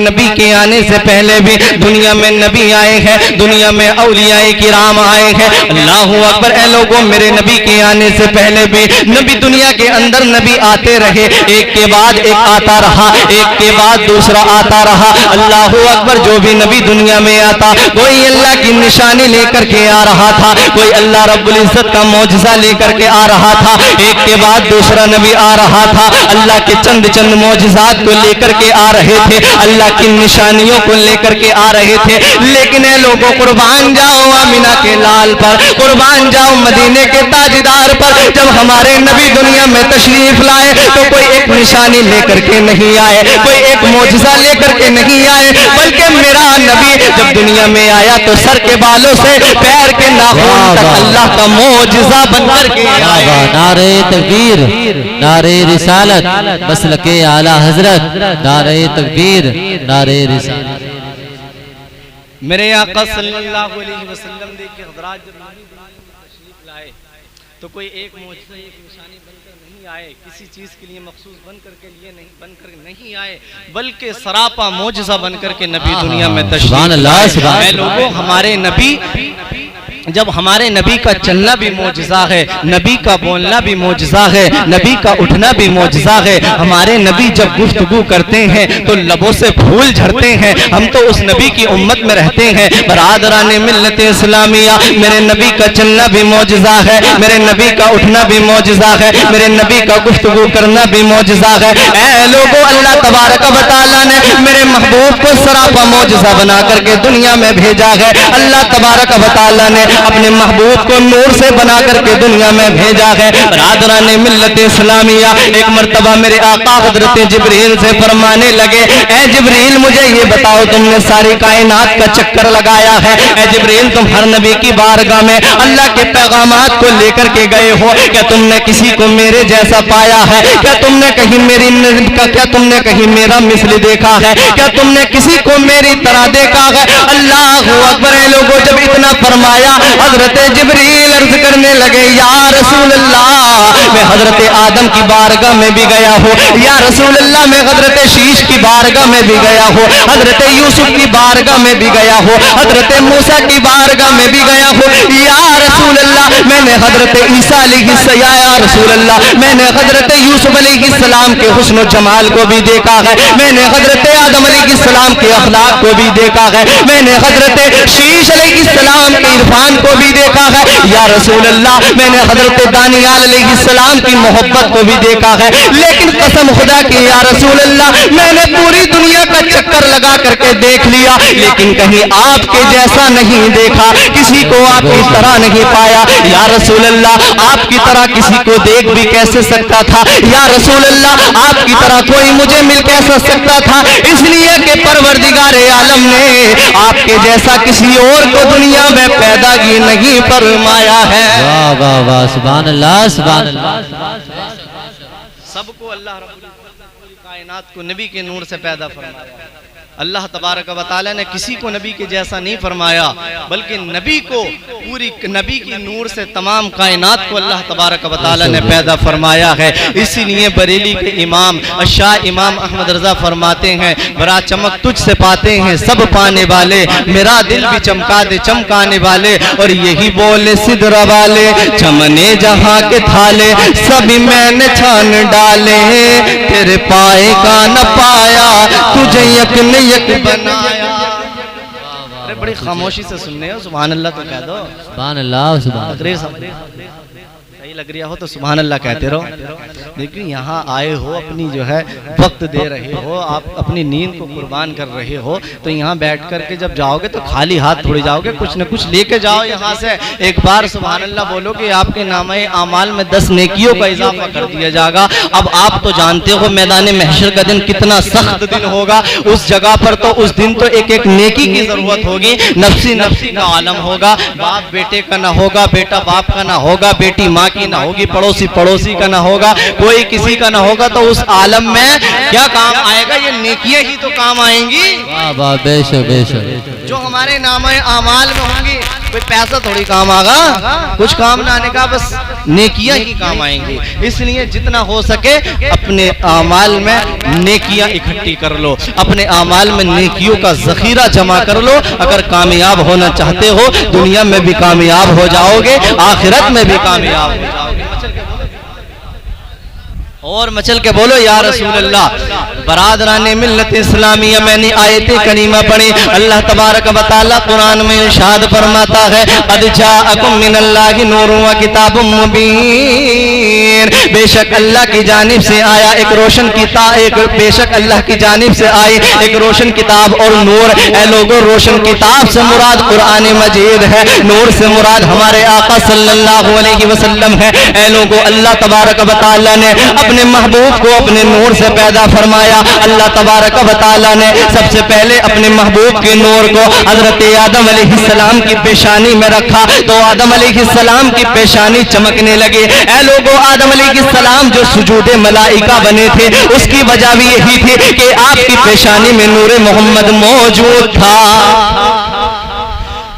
نبی کے آنے سے پہلے بھی دنیا میں نبی آئے ہیں, دنیا میں اولیاء کرام آئے ہیں. اللہ اکبر. اے لوگوں, میرے نبی کے آنے سے پہلے بھی نبی دنیا کے اندر نبی آتے رہے, ایک کے بعد ایک آتا رہا, ایک کے بعد دوسرا آتا رہا. اللہ اکبر. جو بھی نبی دنیا میں آتا کوئی اللہ کی نشانی لے کر کے آ رہا تھا, کوئی اللہ رب العزت کا معجزہ لے کر کے آ رہا تھا, ایک کے بعد دوسرا نبی آ رہا تھا. اللہ کے چند معجزات کو لے کر کے آ رہے تھے, اللہ کی نشانیوں کو لے کر کے آ رہے تھے. لیکن اے لوگوں, قربان جاؤ آمینہ کے لال پر, قربان جاؤ مدینے کے تاجدار پر. جب ہمارے نبی دنیا میں تشریف لائے تو کوئی ایک نشانی لے کر کے نہیں آئے, کوئی ایک معجزہ لے کر کے نہیں آئے, بلکہ میرا نبی جب دنیا میں آیا تو سر کے بالوں سے پیر کے ناخن تک اللہ کا معجزہ بن کر کے آیا. نعرہ تکبیر, نعرہ رسالت, مسلک اعلی حضرت, نعرہ تکبیر, نعرہ رسالت. میرے آقا صلی اللہ علیہ وسلم دیکھیں حضرات, جب نبی تشریف لائے تو کوئی ایک معجزہ, ایک نشانی بن کر نہیں آئے, کسی چیز کے لیے مخصوص بن کر نہیں آئے, بلکہ سراپا معجزہ بن کر کے نبی دنیا میں تشریف لائے. اے لوگوں, ہمارے نبی, جب ہمارے نبی کا چلنا بھی معجزہ ہے, نبی کا بولنا بھی معجزہ ہے, نبی کا اٹھنا بھی معجزہ ہے. ہمارے نبی جب گفتگو کرتے ہیں تو لبوں سے پھول جھڑتے ہیں. ہم تو اس نبی کی امت میں رہتے ہیں. برادران ملت اسلامیہ, میرے نبی کا چلنا بھی معجزہ ہے, میرے نبی کا اٹھنا بھی معجزہ ہے, میرے نبی کا گفتگو کرنا بھی معجزہ ہے. اے لوگوں, اللہ تبارک و تعالیٰ نے میرے محبوب کو سراپا معجزہ بنا کر کے دنیا میں بھیجا ہے. اللہ تبارک و تعالیٰ نے اپنے محبوب کو نور سے بنا کر کے دنیا میں بھیجا ہے. برادران ملت اسلامیہ, ایک مرتبہ میرے آقا حضرت جبریل سے فرمانے لگے, اے جبریل مجھے یہ بتاؤ, تم نے ساری کائنات کا چکر لگایا ہے, اے جبریل تم ہر نبی کی بارگاہ میں اللہ کے پیغامات کو لے کر کے گئے ہو, کیا تم نے کسی کو میرے جیسا پایا ہے؟ کیا تم نے کہیں میرا مثل دیکھا ہے؟ کیا تم نے کسی کو میری طرح دیکھا ہے؟ اللہ اکبر. لوگوں, جب اتنا فرمایا حضرت جبریل عرض کرنے لگے, یا رسول اللہ, میں حضرت آدم کی بارگاہ میں بھی گیا ہوں, یا رسول اللہ میں حضرت شیش کی بارگاہ میں بھی گیا ہوں, حضرت یوسف کی بارگاہ میں بھی گیا ہوں, حضرت موسیٰ کی بارگاہ میں بھی گیا ہوں. یا رسول اللہ, میں نے حضرت عیسیٰ علیہ السلام, یا رسول اللہ, میں نے حضرت یوسف علیہ السلام کے حسن و جمال کو بھی دیکھا ہے, میں نے حضرت آدم علیہ السلام کے اخلاق کو بھی دیکھا ہے, میں نے حضرت شیش علیہ السلام کے عرفان کو بھی دیکھا ہے. یا رسول اللہ, میں نے حضرت دانیال علیہ السلام کی محبت کو بھی دیکھا ہے, لیکن قسم خدا کی یا رسول اللہ, میں نے پوری دنیا کا چکر لگا کر کے دیکھ لیا, لیکن کہیں آپ کے جیسا نہیں دیکھا, کسی کو آپ کی طرح نہیں پایا. یا رسول اللہ, آپ کی طرح کسی کو دیکھ بھی کیسے سکتا تھا؟ یا رسول اللہ, آپ کی طرح کوئی مجھے مل کیسا سکتا تھا؟ اس لیے کہ پروردگار عالم نے آپ کے جیسا کسی اور کو دنیا میں پیدا کی نہیں فرمایا ہے. واہ واہ واہ, سبحان اللہ, سبحان اللہ. سب کو اللہ رب العزت پوری کائنات کو نبی کے نور سے پیدا فرمایا. اللہ تبارک و تعالیٰ نے کسی کو نبی کے جیسا نہیں فرمایا, بلکہ نبی کو پوری نبی کی نور سے تمام کائنات کو اللہ تبارک و تعالیٰ نے پیدا فرمایا ہے. اسی لیے بریلی کے امام شاہ امام احمد رضا فرماتے ہیں, برا چمک تجھ سے پاتے ہیں سب پانے والے, میرا دل بھی چمکا دے چمکانے والے, اور یہی بولے سدرا والے, چمنے جہاں کے تھالے سبھی میں نے چھان ڈالے, تیرے پائے کا نہ پایا تجھے یک یک بنایا. ارے بڑی خاموشی سے سننے ہو, سبحان اللہ تو کہہ دو. سبحان اللہ, سبحان اللہ. صحیح لگ رہا ہو تو سبحان اللہ کہتے رہو. لیکن یہاں آئے ہو, اپنی جو ہے وقت دے رہے ہو, آپ اپنی نیند کو قربان کر رہے ہو, تو یہاں بیٹھ کر کے جب جاؤ گے تو خالی ہاتھ تھوڑی جاؤ گے, کچھ نہ کچھ لے کے جاؤ یہاں سے. ایک بار سبحان اللہ بولو کہ آپ کے نامہ اعمال میں 10 نیکیوں کا اضافہ کر دیا جائے گا. اب آپ تو جانتے ہو میدان محشر کا دن کتنا سخت دن ہوگا. اس جگہ پر تو اس دن تو ایک ایک نیکی کی ضرورت ہوگی. نفسی نفسی کا عالم ہوگا, باپ بیٹے کا نہ ہوگا, بیٹا باپ کا نہ ہوگا, بیٹی ماں کی نہ ہوگی, پڑوسی پڑوسی کا نہ ہوگا, کوئی کسی کا نہ ہوگا. تو اس عالم میں کیا کام آئے گا؟ یہ نیکیاں ہی تو کام آئیں گی. واہ واہ, بے شک بے شک. جو ہمارے نامہ اعمال میں ہوں گی, کوئی پیسہ تھوڑی کام آگا, کچھ کام نہ آنے کا, بس نیکیاں ہی کام آئیں گی. اس لیے جتنا ہو سکے اپنے اعمال میں نیکیاں اکٹھی کر لو, اپنے اعمال میں نیکیوں کا ذخیرہ جمع کر لو. اگر کامیاب ہونا چاہتے ہو دنیا میں بھی کامیاب ہو جاؤ گے, آخرت میں بھی کامیاب ہو جاؤ گے. اور مچل کے بولو یا رسول اللہ. برادران ملت اسلامیہ, میں نے آیت کریمہ پڑھی. اللہ تبارک و تعالی قرآن میں ارشاد فرماتا ہے قد جاءکم من اللہ نور و کتاب مبین. بے شک اللہ کی جانب سے آیا ایک روشن کتاب, بے شک اللہ کی جانب سے آئی ایک روشن کتاب اور نور. اے لوگوں, روشن کتاب سے مراد قرآن مجید ہے, نور سے مراد ہمارے آقا صلی اللہ علیہ وسلم ہے. اے لوگوں, اللہ تبارک و تعالی نے اپنے محبوب کو اپنے نور سے پیدا فرمایا. اللہ تبارک و تعالی نے سب سے پہلے اپنے محبوب کے نور کو حضرت آدم علیہ السلام کی پیشانی میں رکھا تو آدم علیہ السلام کی پیشانی چمکنے لگی. اے لوگوں, آدم علیہ السلام جو سجود ملائکہ بنے تھے اس کی وجہ بھی یہی تھی کہ آپ کی پیشانی میں نور محمد موجود تھا.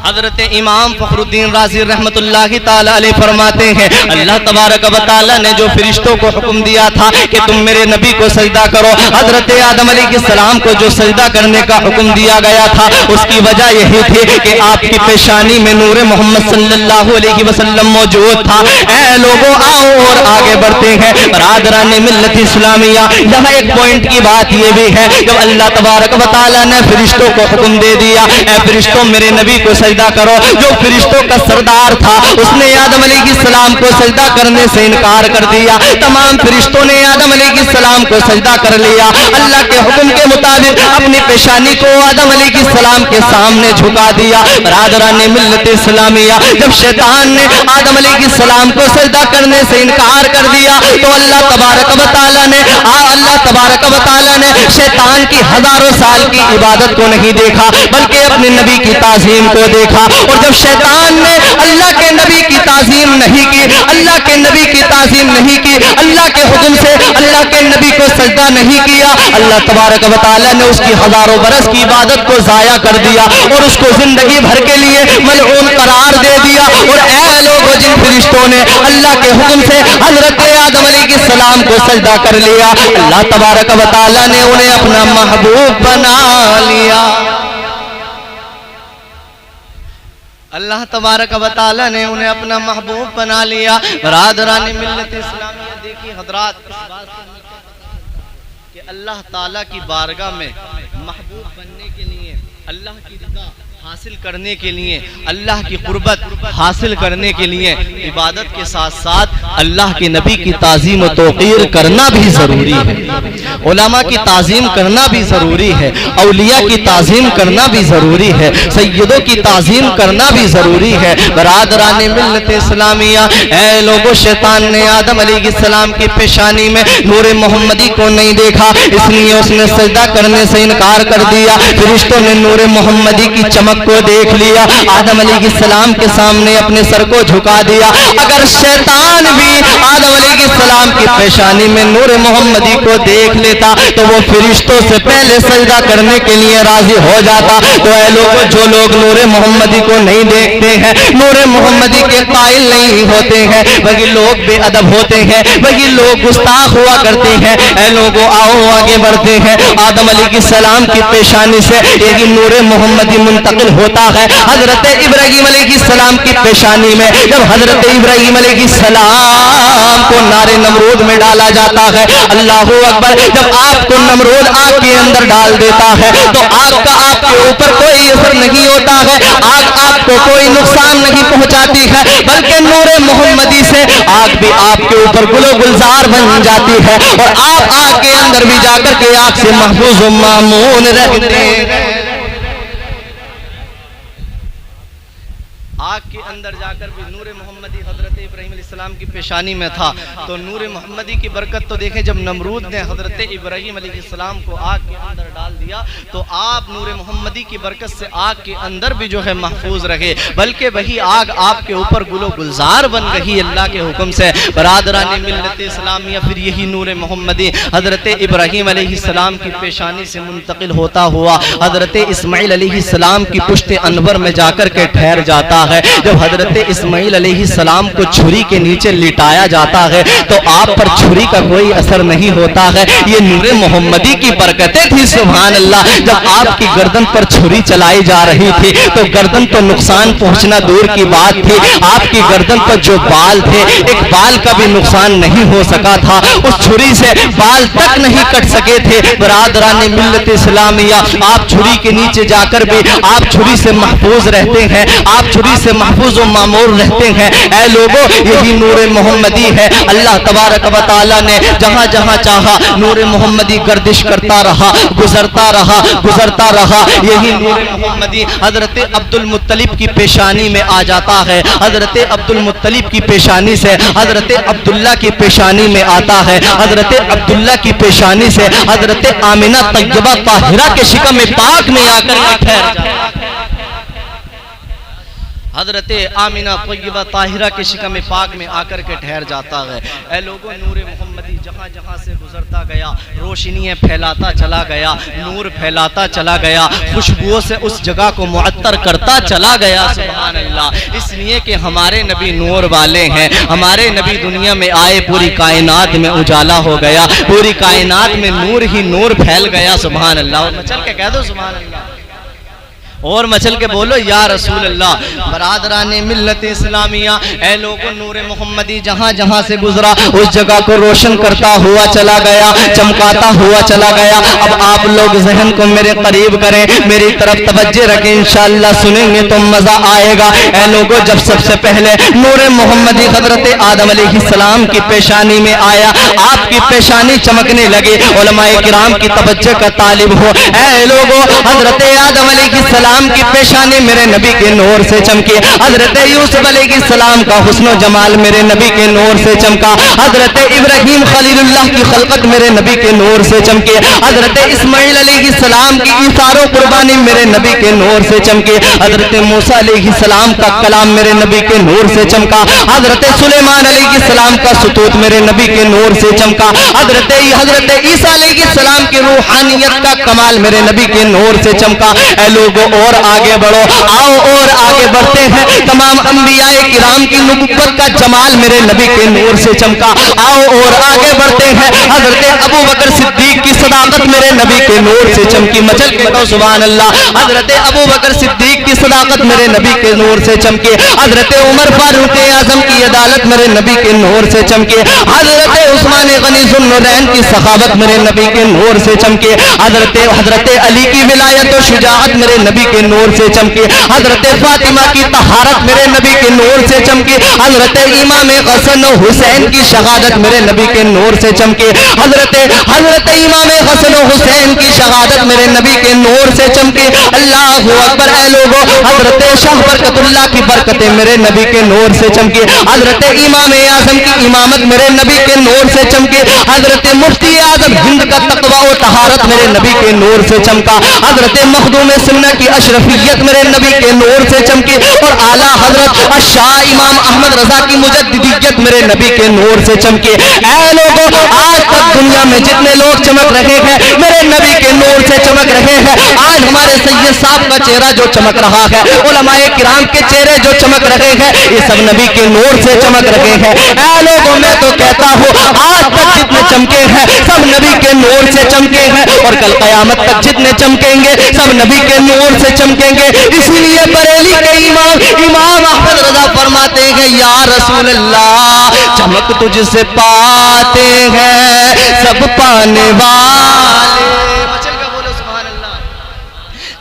حضرت امام فخر الدین رازی رحمت اللہ تعالی علیہ فرماتے ہیں اللہ تبارک و تعالی نے جو فرشتوں کو حکم دیا تھا کہ تم میرے نبی کو سجدہ کرو, حضرت آدم علیہ السلام کو جو سجدہ کرنے کا حکم دیا گیا تھا اس کی وجہ یہی تھی کہ آپ کی پیشانی میں نور محمد صلی اللہ علیہ وسلم موجود تھا. اے لوگوں, آؤ اور آگے بڑھتے ہیں. برادران ملت اسلامیہ, یہاں ایک پوائنٹ کی بات یہ بھی ہے, جب اللہ تبارک و تعالی نے فرشتوں کو حکم دے دیا اے فرشتوں میرے نبی کو سجدہ کرو, جو فرشتوں کا سردار تھا اس نے آدم علیہ السلام کو سجدہ کرنے سے انکار کر دیا. تمام فرشتوں نے آدم علیہ السلام کو سجدہ کر لیا. اللہ کے حکم کے مطابق اپنی پیشانی کو آدم علیہ السلام کے سامنے جھکا دیا. برادران ملت اسلامیہ, جب شیطان نے آدم علیہ السلام کو سجدہ کرنے سے انکار کر دیا تو اللہ تبارک و تعالی نے شیطان کی ہزاروں سال کی عبادت کو نہیں دیکھا بلکہ اپنے نبی کی تعظیم کو دیکھا. اور جب شیطان نے اللہ کے نبی کی تعظیم نہیں کی, اللہ کے نبی کی تعظیم نہیں کی, اللہ کے حکم سے اللہ کے نبی کو سجدہ نہیں کیا, اللہ تبارک و تعالی نے اس کی ہزاروں برس کی عبادت کو ضائع کر دیا اور اس کو زندگی بھر کے لیے ملعون قرار دے دیا. اور اے لوگوں, جن فرشتوں نے اللہ کے حکم سے حضرت آدم علیہ السلام کو سجدہ کر لیا, اللہ تبارک و تعالی نے انہیں اپنا محبوب بنا لیا. اللہ تبارک و تعالی نے انہیں اپنا محبوب بنا لیا. برادران ملت اسلامیہ, دیکھیے حضرات, اس بات سے کہ اللہ تعالیٰ کی بارگاہ میں محبوب بننے کے لیے, اللہ کی رضا حاصل کرنے کے لیے, اللہ کی قربت حاصل کرنے کے لیے عبادت کے ساتھ ساتھ اللہ کے نبی کی تعظیم و توقیر کرنا بھی ضروری ہے. علماء کی تعظیم کرنا بھی ضروری ہے, اولیاء کی تعظیم کرنا بھی ضروری ہے, سیدوں کی تعظیم کرنا بھی ضروری ہے. برادران ملت اسلامیہ, اے لوگوں, شیطان نے آدم علیہ السلام کی پیشانی میں نور محمدی کو نہیں دیکھا, اس لیے اس نے سجدہ کرنے سے انکار کر دیا. فرشتوں نے نور محمدی کی چمک کو دیکھ لیا, آدم علیہ السلام کے سامنے اپنے سر کو جھکا دیا. اگر شیطان بھی آدم علیہ السلام کی پیشانی میں نور محمدی کو دیکھ لیتا تو وہ فرشتوں سے پہلے سجدہ کرنے کے لیے راضی ہو جاتا. تو اے لوگوں, جو لوگ نور محمدی کو نہیں دیکھتے ہیں, نور محمدی کے قائل نہیں ہوتے ہیں, وہی لوگ بے ادب ہوتے ہیں, وہی لوگ گستاخ ہوا کرتے ہیں. اے لوگوں, آؤ آگے بڑھتے ہیں. آدم علیہ السلام کی پیشانی سے یہی نور محمدی منتقل ہوتا ہے حضرت ابراہیم علیہ السلام کی پیشانی میں. جب حضرت ابراہیم علیہ السلام کو نار نمرود میں ڈالا جاتا ہے, اللہ اکبر, جب آپ کو نمرود آگ کے اندر ڈال دیتا ہے تو آگ کا آپ کے اوپر کوئی اثر نہیں ہوتا ہے, آگ آپ کو کوئی نقصان نہیں پہنچاتی ہے, بلکہ نور محمدی سے آگ بھی آپ کے اوپر گل و گلزار بن جاتی ہے اور آپ آگ کے اندر بھی جا کر کے آگ سے محفوظ و مامون رہتے ہیں. آگ کے اندر جا کر بھی نور محمدی حضرت ابراہیم علیہ السلام کی پیشانی میں تھا. تو نور محمدی کی برکت تو دیکھیں, جب نمرود نے حضرت ابراہیم علیہ السلام کو آگ کے اندر ڈال دیا تو آپ نور محمدی کی برکت سے آگ کے اندر بھی جو ہے محفوظ رہے, بلکہ وہی آگ آپ کے اوپر گل و گلزار بن رہی اللہ کے حکم سے. برادران ملت اسلامیہ, پھر یہی نور محمدی حضرت ابراہیم علیہ السلام کی پیشانی سے منتقل ہوتا ہوا حضرت اسماعیل علیہ السلام کی پشت انور میں جا کر کے ٹھہر جاتا ہے. جب حضرت اسماعیل علیہ السلام کو چھری کے نیچے لٹایا جاتا ہے تو آپ پر چھری کا کوئی اثر نہیں ہوتا ہے. یہ نور محمدی کی برکتیں تھی. سبحان اللہ. جب آپ کی گردن پر چھری چلائی جا رہی تھی تو گردن تو نقصان پہنچنا دور کی بات تھی, آپ کی گردن پر جو بال تھے ایک بال کا بھی نقصان نہیں ہو سکا تھا. اس چھری سے بال تک نہیں کٹ سکے تھے. برادران ملت اسلامیہ, آپ چھری کے نیچے جا کر بھی آپ چھری سے محفوظ رہتے ہیں, آپ چھری سے محفوظ و معمور رہتے ہیں. اے لوگو, یہی نور محمدی ہے. اللہ تبارک و تعالی نے جہاں جہاں چاہا نور محمدی گردش کرتا رہا, گزرتا رہا, گزرتا رہا. یہی نور محمدی حضرت عبد المطلب کی پیشانی میں آ جاتا ہے. حضرت عبد المطلب کی پیشانی سے حضرت عبداللہ کی پیشانی میں آتا ہے. حضرت عبداللہ کی پیشانی سے حضرت آمنہ طیبہ طاہرہ کے شکم پاک میں آ کر ٹھہر جاتا ہے. حضرت آمنہ طیبہ طاہرہ کے شکم پاک میں آ کر کے ٹھہر جاتا ہے. اے لوگوں, نور محمدی جہاں جہاں سے گزرتا گیا روشنیاں پھیلاتا چلا گیا, نور پھیلاتا چلا گیا, خوشبوؤں سے اس جگہ کو معطر کرتا چلا گیا. سبحان اللہ. اس لیے کہ ہمارے نبی نور والے ہیں. ہمارے نبی دنیا میں آئے, پوری کائنات میں اجالا ہو گیا, پوری کائنات میں نور ہی نور پھیل گیا. سبحان اللہ. اور مچل کے کہہ دو سبحان اللہ, اور مچل کے بولو یا رسول اللہ. برادران ملت اسلامیہ, اے لوگوں, نور محمدی جہاں جہاں سے گزرا اس جگہ کو روشن کرتا ہوا چلا گیا, چمکاتا ہوا چلا گیا. اب آپ لوگ ذہن کو میرے قریب کریں, میری طرف توجہ رکھیں, انشاءاللہ سنیں گے تو مزہ آئے گا. اے لوگوں, جب سب سے پہلے نور محمدی حضرت آدم علیہ السلام کی پیشانی میں آیا, آپ کی پیشانی چمکنے لگی. علماء کرام کی توجہ کا طالب ہو. اے لوگوں, حضرت آدم علیہ السلام کی پیشانی میرے نبی کے نور سے چمکی. حضرت یوسف علیہ السلام کا حسن و جمال میرے نبی کے نور سے چمکا. حضرت ابراہیم خلیل اللہ کی خلقت میرے نبی کے نور سے چمکی. حضرت اسماعیل علیہ السلام کی ایثار و قربانی میرے نبی کے نور سے چمکی. حضرت موسیٰ علیہ السلام کا کلام میرے نبی کے نور سے چمکا. حضرت سلیمان علیہ السلام کا ستوت میرے نبی کے نور سے چمکا. حضرت عیسیٰ علیہ السلام کی روحانیت کا کمال میرے نبی کے نور سے چمکا. اے لوگوں, اور آگے بڑھو, آؤ اور آگے بڑھتے ہیں. تمام انبیاء کرام کی نبوت کا جمال میرے نبی کے نور سے چمکا. آؤ اور آگے بڑھتے ہیں. حضرت ابو بکر صدیق کی صداقت میرے نبی کے نور سے چمکی. مچل کے کہو سبحان اللہ. حضرت ابو بکر صدیق کی صداقت میرے نبی کے نور سے چمکی. حضرت عمر فاروق اعظم کی عدالت میرے نبی کے نور سے چمکی. حضرت عثمان غنی ذو النورین کی سخاوت میرے نبی کے نور سے چمکی. حضرت علی کی ولایت و شجاعت میرے نبی کے نور سے چمکی. حضرت فاطمہ کی طہارت میرے نبی کے نور سے چمکی. حضرت امام حسن و حسین کی شہادت میرے نبی کے نور سے چمکی. حضرت امام حسن و حسین کی شہادت میرے نبی کے نور سے چمکی. اللہ اکبر. اے لوگوں, حضرت شاہ برکت اللہ کی برکتیں میرے نبی کے نور سے چمکی. حضرت امام اعظم کی امامت میرے نبی کے نور سے چمکی. حضرت مفتی اعظم ہند کا تقویٰ و طہارت میرے نبی کے نور سے چمکا. حضرت مخدوم سنت کی اشرفیت میرے نبی کے نور سے چمکی. اور اعلیٰ حضرت شاہ امام احمد رضا کی مجددیت میرے نبی کے نور سے چمکی. اے لوگوں, آج تک دنیا میں جتنے لوگ چمک رہے ہیں میرے نبی کے نور سے چمک رہے ہیں. آج ہمارے سید صاحب کا چہرہ جو چمک رہا ہے, علماء کرام کے چہرے جو چمک رہے ہیں, یہ سب نبی کے نور سے چمک رہے ہیں. اے لوگوں, میں تو کہتا ہوں آج تک جتنے چمکے ہیں سب نبی کے نور سے چمکے ہیں, اور کل قیامت تک جتنے چمکیں گے سب نبی کے نور سے چمکیں گے. اسی لیے بریلی کے امام احمد رضا فرماتے ہیں, یا رسول اللہ, چمک تجھ سے پاتے ہیں سب پانے والے.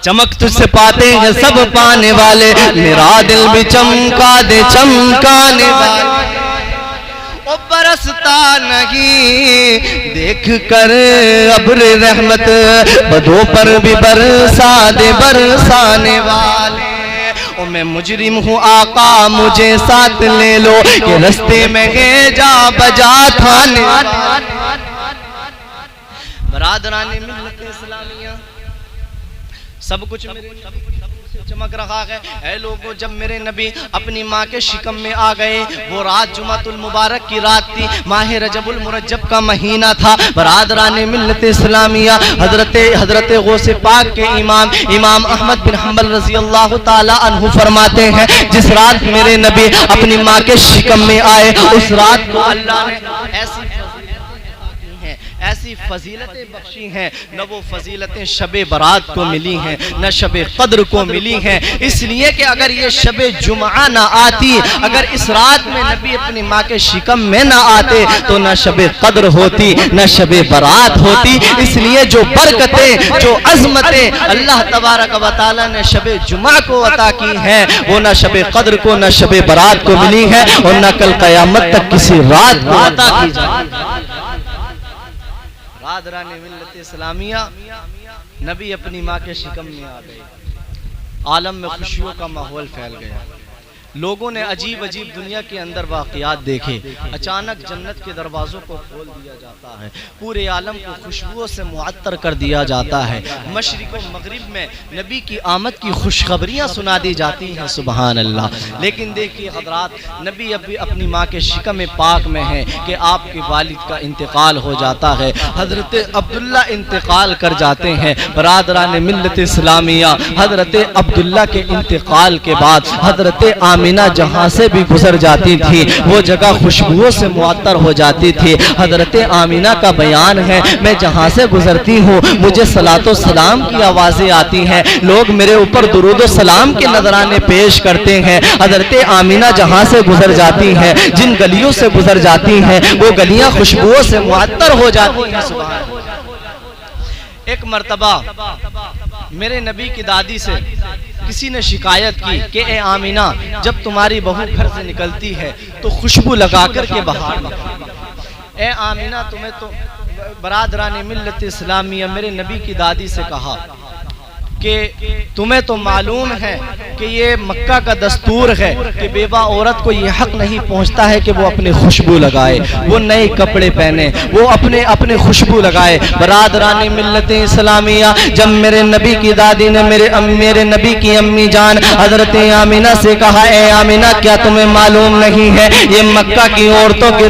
چمک تجھ سے پاتے ہیں سب پانے والے, میرا دل بھی چمکا دے چمکانے والے. او برستا نہیں دیکھ کر ابر رحمت, بدوں پر بھی برسا دے برسانے والے. او میں مجرم ہوں آقا مجھے ساتھ لے لو, کہ رستے میں گئے جا بجا تھانے. برادران ملت اسلامیہ, سب کچھ میرے چمک رہا ہے۔ اے لوگو، جب میرے نبی اپنی ماں کے شکم میں آ گئے، وہ رات جمعۃ المبارک کی رات تھی، ماہ رجب المرجب کا مہینہ تھا۔ برادران ملت اسلامیہ، حضرت غوث پاک کے امام احمد بن حنبل رضی اللہ تعالی عنہ فرماتے ہیں، جس رات میرے نبی اپنی ماں کے شکم میں آئے، اس رات کو اللہ نے ایسی فضیلتیں بخشی ہیں، نہ وہ فضیلتیں شب برات کو ملی ہیں، نہ شب قدر کو ملی ہیں۔ اس لیے کہ اگر یہ شب جمعہ نہ آتی، اگر اس رات میں نبی اپنی ماں کے شکم میں نہ آتے، تو نہ شب قدر ہوتی، نہ شب برات ہوتی۔ اس لیے جو برکتیں، جو عظمتیں اللہ تبارک و تعالی نے شب جمعہ کو عطا کی ہیں، وہ نہ شب قدر کو، نہ شب برات کو ملی ہیں، اور نہ کل قیامت تک کسی رات کو عطا کی جائے۔ برادران ملت اسلامیہ، نبی اپنی ماں کے شکم میں آ گئے، عالم میں خوشیوں کا ماحول پھیل گیا، لوگوں نے عجیب عجیب دنیا کے اندر واقعات دیکھے۔ اچانک جنت کے دروازوں کو کھول دیا جاتا ہے، پورے عالم کو خوشبوؤں سے معطر کر دیا جاتا ہے، مشرق و مغرب میں نبی کی آمد کی خوشخبریاں سنا دی جاتی ہیں، سبحان اللہ۔ لیکن دیکھیے حضرات، نبی ابھی اپنی ماں کے شکم پاک میں ہیں کہ آپ کے والد کا انتقال ہو جاتا ہے، حضرت عبداللہ انتقال کر جاتے ہیں۔ برادران ملت اسلامیہ، حضرت عبداللہ کے انتقال کے بعد حضرت آمینہ جہاں سے بھی گزر جاتی تھی، وہ جگہ خوشبوؤں سے معطر ہو جاتی تھی۔ حضرت آمینہ کا بیان ہے، میں جہاں سے گزرتی ہوں مجھے صلاۃ و سلام کی آوازیں آتی ہیں، لوگ میرے اوپر درود و سلام کے نذرانے پیش کرتے ہیں۔ حضرت آمینہ جہاں سے گزر جاتی ہیں، جن گلیوں سے گزر جاتی ہیں، وہ گلیاں خوشبوؤں سے معطر ہو جاتی ہیں، سبحان اللہ۔ ایک مرتبہ میرے نبی کی دادی سے کسی نے شکایت کی کہ اے آمینہ، جب تمہاری بہو گھر سے نکلتی ہے تو خوشبو لگا کر کے باہر نکلتی ہے۔ اے آمینہ، تمہیں تو برادران ملت اسلامیہ، میرے نبی کی دادی سے کہا کہ تمہیں تو معلوم ہے کہ یہ مکہ کا دستور ہے کہ بیوہ عورت کو یہ حق نہیں پہنچتا ہے کہ وہ اپنے خوشبو لگائے، وہ نئے کپڑے پہنے، وہ اپنے خوشبو لگائے۔ برادران ملت اسلامیہ، جب میرے نبی کی دادی نے میرے نبی کی امی جان حضرت آمینہ سے کہا، اے آمینہ، کیا تمہیں معلوم نہیں ہے یہ مکہ کی عورتوں کے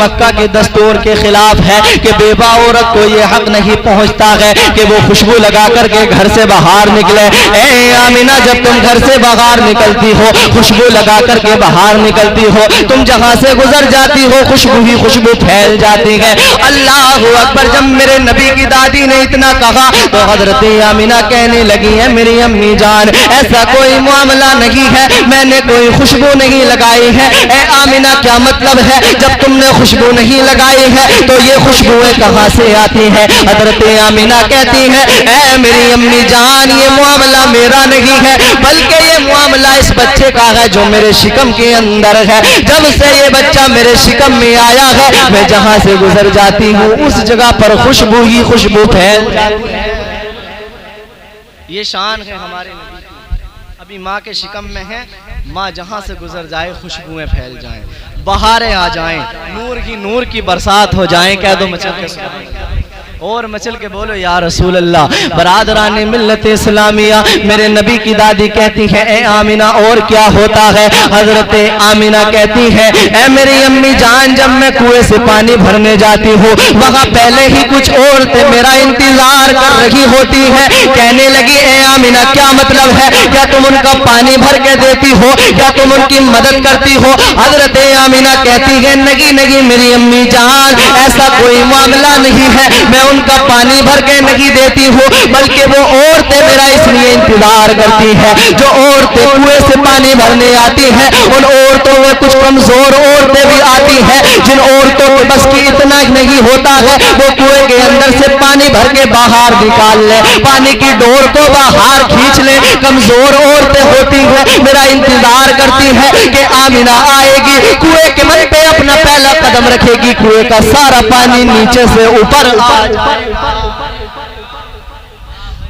مکہ کے دستور کے خلاف ہے کہ بیوہ عورت کو یہ حق نہیں پہنچتا ہے کہ وہ خوشبو لگا کر کے گھر سے باہر نکلے۔ اے آمینہ، جب تم گھر سے باہر نکلتی ہو، خوشبو لگا کر کے باہر نکلتی ہو، تم جہاں سے گزر جاتی ہو خوشبو ہی خوشبو پھیل جاتی ہے۔ اللہ اکبر۔ جب میرے نبی کی دادی نے اتنا کہا تو حضرت آمینہ کہنے لگی ہے، میری امی جان، ایسا کوئی معاملہ نہیں ہے، میں نے کوئی خوشبو نہیں لگائی ہے۔ اے آمینہ، کیا مطلب ہے؟ جب تم نے خوشبو نہیں لگائی ہے تو یہ خوشبوئیں کہاں سے آتی ہیں؟ حضرت آمینہ کہتی ہے، اے میری امی جان، یہ معاملہ میرا نہیں ہے، بلکہ یہ معاملہ اس بچے کا ہے جو میرے شکم کے اندر ہے۔ جب سے یہ بچہ میرے شکم میں آیا ہے، میں جہاں سے گزر جاتی ہوں اس جگہ پر خوشبو ہی خوشبو پھیل جاتی ہے۔ یہ شان ہے ہمارے نبی کی۔ ابھی ماں کے شکم میں ہے، ماں جہاں سے گزر جائے خوشبوئیں پھیل جائیں، بہاریں آ جائیں، نور کی برسات ہو جائیں۔ کہہ دو مچل کے سبحان اللہ، اور مچل کے بولو یا رسول اللہ۔ برادران ملت اسلامیہ، میرے نبی کی دادی کہتی ہے، اے آمینہ، اور کیا ہوتا ہے؟ حضرت آمینہ کہتی ہے، اے میری امی جان، جب میں کنویں سے پانی بھرنے جاتی ہوں وہاں پہلے ہی کچھ عورتیں میرا انتظار کر رہی ہوتی ہیں۔ کہنے لگی، اے آمینہ، کیا مطلب ہے؟ کیا تم ان کا پانی بھر کے دیتی ہو؟ کیا تم ان کی مدد کرتی ہو؟ حضرت آمینہ کہتی ہے، نہیں میری امی جان، ایسا کوئی معاملہ نہیں ہے، میں ان کا پانی بھر کے نہیں دیتی ہوں، بلکہ وہ عورتیں میرا اس لیے انتظار کرتی ہیں۔ جو عورتیں کنویں سے پانی بھرنے آتی ہیں، ان عورتوں میں کچھ کمزور عورتیں بھی آتی ہیں، جن عورتوں کے بس کی اتنا نہیں ہوتا ہے وہ کنویں کے اندر سے پانی بھر کے باہر نکال لیں، پانی کی ڈور کو باہر کھینچ لیں۔ کمزور عورتیں ہوتی ہیں، میرا انتظار کرتی ہیں کہ آمینہ آئے گی، کنویں کے من پہ اپنا پہلا قدم رکھے گی، کنویں کا سارا پانی نیچے سے اوپر آ جائے۔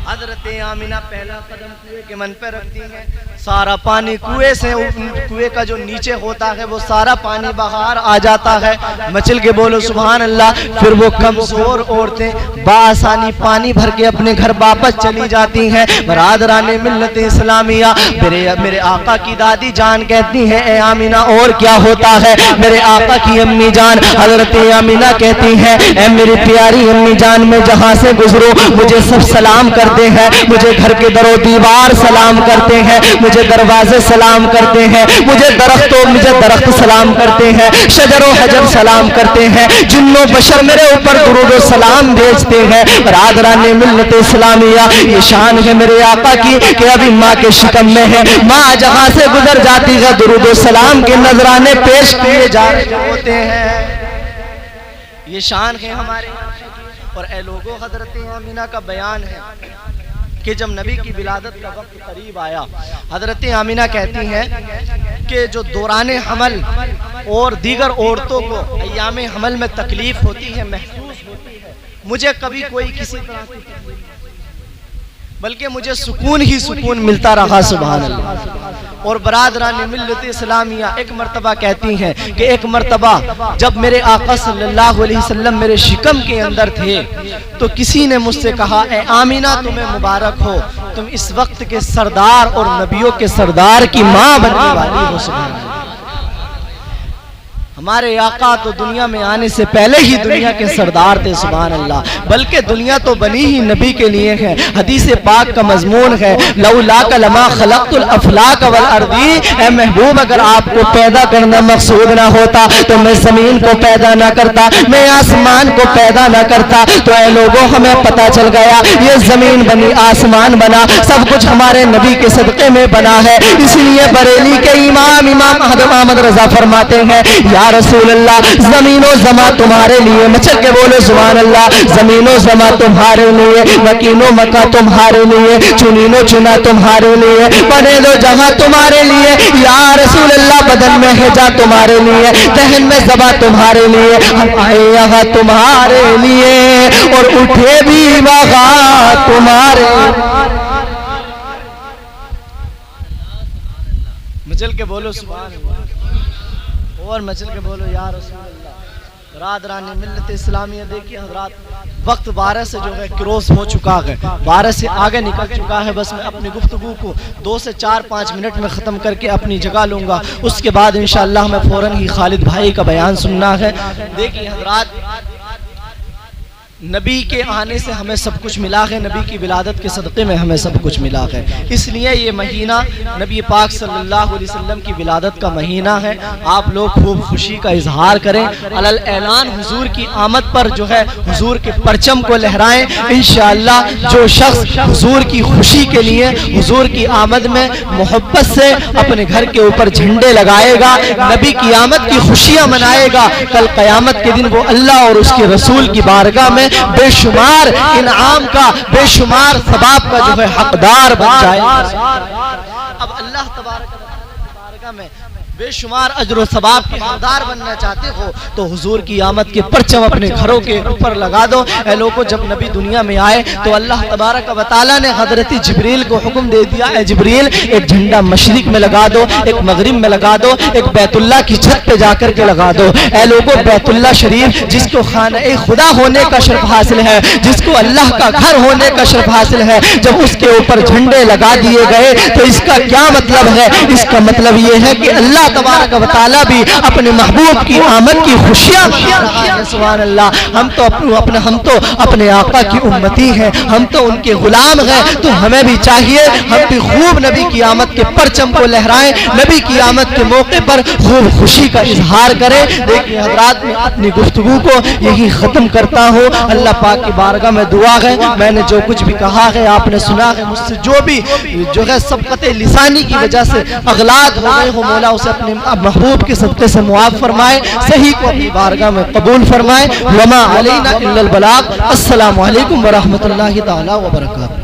حضرت حضرت آمینہ پہلا قدم کنویں کے من پہ رکھتی ہیں، سارا پانی کنویں کا جو نیچے ہوتا ہے وہ سارا پانی باہر آ جاتا ہے۔ مچل کے بولو سبحان اللہ۔ پھر وہ کمزور عورتیں بآسانی پانی بھر کے اپنے گھر واپس چلی جاتی ہیں۔ برادران ملت اسلامیہ، میرے آقا کی دادی جان کہتی ہیں اے آمینہ اور کیا ہوتا ہے؟ میرے آقا کی امی جان حضرت آمینہ کہتی ہیں اے میری پیاری امی جان، میں جہاں سے گزروں مجھے سب سلام کرتے ہیں، مجھے گھر کے در و دیوار سلام کرتے ہیں، مجھے دروازے سلام کرتے ہیں، مجھے درخت سلام کرتے ہیں، شجر و حجر سلام کرتے ہیں، جن و بشر میرے اوپر درود و سلام بھیجتے ہیں۔ برادران ملت اسلامیہ، یہ شان ہے میرے آقا کی کہ ابھی ماں کے شکم میں ہے، ماں جہاں سے گزر جاتی ہے درود و سلام کے نذرانے پیش کیے جا رہے ہوتے ہیں۔ یہ شان ہے ہمارے اور اے لوگوں، حضرت آمینہ کا بیان ہے کہ جب نبی کی ولادت کا وقت قریب آیا، حضرت آمینہ کہتی ہیں کہ جو دوران حمل اور دیگر عورتوں کو ایام حمل میں تکلیف ہوتی ہے، محسوس ہوتی ہے، مجھے کبھی کوئی کسی طرح کی تکلیف نہیں، بلکہ مجھے سکون ہی سکون ملتا رہا، سبحان اللہ۔ اور برادران ملت اسلامیہ ایک مرتبہ کہتی ہیں کہ ایک مرتبہ جب میرے آقا صلی اللہ علیہ وسلم میرے شکم کے اندر تھے تو کسی نے مجھ سے کہا اے آمینہ تمہیں مبارک ہو، تم اس وقت کے سردار اور نبیوں کے سردار کی ماں بننے والی ہو، سبحان اللہ۔ ہمارے آقا تو دنیا میں آنے سے پہلے ہی دنیا کے سردار تھے، سبحان اللہ، بلکہ دنیا تو بنی ہی نبی کے لیے ہے۔ حدیث پاک کا مضمون ہے لولاک لما خلقت الافلاک والارضی، اے محبوب اگر آپ کو پیدا کرنا مقصود نہ ہوتا تو میں زمین کو پیدا نہ کرتا، میں آسمان کو پیدا نہ کرتا۔ تو اے لوگوں، ہمیں پتہ چل گیا یہ زمین بنی، آسمان بنا، سب کچھ ہمارے نبی کے صدقے میں بنا ہے۔ اس لیے بریلی کے امام احمد رضا فرماتے ہیں یا رسول اللہ زمین و زماں تمہارے لیے، مچل کے بولے سبحان اللہ، زمین و زماں تمہارے لیے، مکین و مکہ تمہارے لیے، چنین و چنا تمہارے لیے، بنے دو جہاں تمہارے لیے یا رسول اللہ، بدن میں ہے جا تمہارے لیے، دہن میں زباں تمہارے لیے، ہم آئے یہاں تمہارے لیے اور اٹھے بھی وہاں تمہارے۔ مچل کے بولو سبحان اللہ اور مچل کے بولو یا رسول اللہ۔ برادران ملت اسلامیہ، دیکھیے حضرات، وقت 12 سے جو ہے کروس ہو چکا ہے، 12 سے آگے نکل چکا ہے۔ بس میں اپنی گفتگو کو 2 سے 4-5 منٹ میں ختم کر کے اپنی جگہ لوں گا، اس کے بعد انشاءاللہ میں فوراً ہی خالد بھائی کا بیان سننا ہے۔ دیکھیے حضرات، نبی کے آنے سے ہمیں سب کچھ ملا ہے، نبی کی ولادت کے صدقے میں ہمیں سب کچھ ملا ہے، اس لیے یہ مہینہ نبی پاک صلی اللہ علیہ وسلم کی ولادت کا مہینہ ہے۔ آپ لوگ خوب خوشی کا اظہار کریں، علل اعلان حضور کی آمد پر جو ہے حضور کے پرچم کو لہرائیں۔ انشاءاللہ جو شخص حضور کی خوشی کے لیے حضور کی آمد میں محبت سے اپنے گھر کے اوپر جھنڈے لگائے گا، نبی کی آمد کی خوشیاں منائے گا، کل قیامت کے دن وہ اللہ اور اس کے رسول کی بارگاہ میں بے شمار انعام کا، بے شمار ثواب کا جو ہے حقدار بن جائے گا۔ اب اللہ تبارک و تعالی کی بارگاہ میں بے شمار اجر و ثواب کے حقدار بننا چاہتے ہو تو حضور کی آمد کے پرچم اپنے گھروں کے اوپر لگا دو۔ اے لوگوں، جب نبی دنیا میں آئے تو اللہ تبارک و تعالی نے حضرت جبریل کو حکم دے دیا، اے جبریل ایک جھنڈا مشرق میں لگا دو، ایک مغرب میں لگا دو، ایک بیت اللہ کی چھت پہ جا کر کے لگا دو۔ اے لوگوں، بیت اللہ شریف جس کو خانہ خدا ہونے کا شرف حاصل ہے، جس کو اللہ کا گھر ہونے کا شرف حاصل ہے، جب اس کے اوپر جھنڈے لگا دیے گئے تو اس کا کیا مطلب ہے؟ اس کا مطلب یہ ہے کہ اللہ تبارک و تعالیٰ بھی اپنے محبوب کی آمد کی خوشیاں منا رہا ہے، سبحان اللہ۔ ہم تو اپنے آقا کی امتی ہیں، ہم تو ان کے غلام ہیں، تو ہمیں بھی چاہیے ہم بھی خوب نبی کی آمد کے پرچم کو لہرائیں، نبی کی آمد کے موقع پر خوب خوشی کا اظہار کریں۔ دیکھیں حضرات، میں اپنی گفتگو کو یہی ختم کرتا ہوں۔ اللہ پاک کی بارگاہ میں دعا ہے، میں نے جو کچھ بھی کہا ہے آپ نے سنا ہے، مجھ سے جو بھی جو ہے سبقت لسانی کی وجہ سے اغلاط ہو گئے ہو، مولا اسے اپنے محبوب کے صدقے سے معاف فرمائے، صحیح کو اپنی بارگاہ میں قبول فرمائے۔ وما علینا الا البلاغ۔ السلام علیکم ورحمۃ اللہ تعالی وبرکاتہ۔